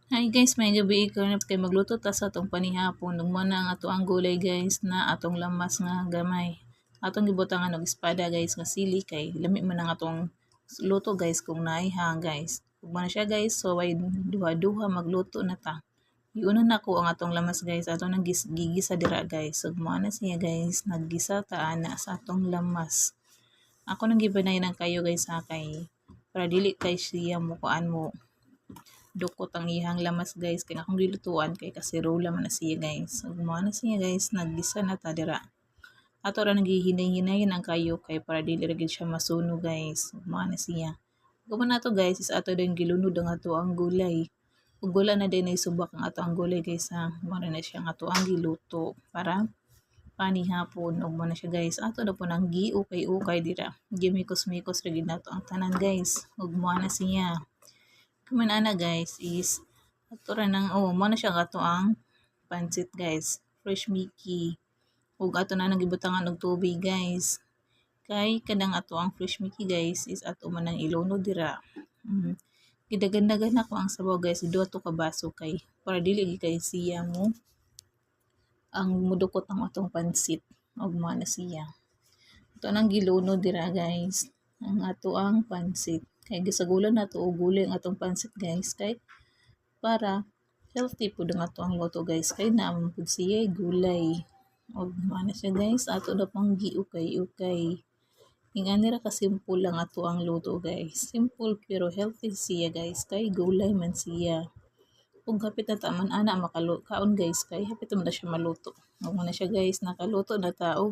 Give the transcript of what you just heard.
Hi guys, may gabi ko na kay magluto ta sa atong panihapon. Nung na ang ato ang gulay guys na atong lamas nga gamay. Atong gibutangan og espada guys nga sili kay lami man ang atong luto guys kung naihang guys. Ug man siya guys, so way duha-duha magluto na ta. Iuna na ko ang atong lamas guys, atong nang gigisa dira guys. Ug mo na siya guys, naggisa ta ana sa atong lamas. Ako nang gibanay ng kayo guys ha kay para dili kay siya mo kuan mo dukot ang ihang lamas guys kay akong gilutuan kay kasirola man na siya guys. Ug mao na siya guys, naggisa na ta dira. Ato ra naghihinay-hinayan ang kayo kay para dili ra gid siya masunog guys. Ug mao na siya. Ug man nato guys is ato din gilunod ang ato ang gulay. Ug wala na din ay subak ang ato ang gulay guys ha. Mao na siya ang ato ang giluto para panihapon. Ug mao na siya guys. Ato na po nang giukay-ukay dira. Gimikos-mikos ra gid nato ang tanan guys. Ug mao na siya. Kuman ana guys is ato ra nang mao na siya ato ang pancit guys. Fresh Mickey. Ug ato na nang gibutangan og tubig guys. Kay kanang ato ang fresh Mickey guys is ato man nang ilunod dira. Gidagan-dagan ako ang sabaw guys, duha to ka baso kay para dili kay siya mo ang mudukot ang atong pansit. Ug mao na siya. Ato nang gilunod dira guys ang ato ang pansit. Kay gisagulan nato og gulay ang atong pansit guys kay para healthy pud ang ato ang luto guys kay naman pud siya gulay. Og mao na siya guys, ato na pang giukay-ukay. Ingani ra ka simple lang ato ang luto guys. Simple pero healthy siya guys kay gulay man siya. Ug hapit na ta man ana kaon guys kay hapit na siya maluto. Ug na siya guys, nakaluto na ta og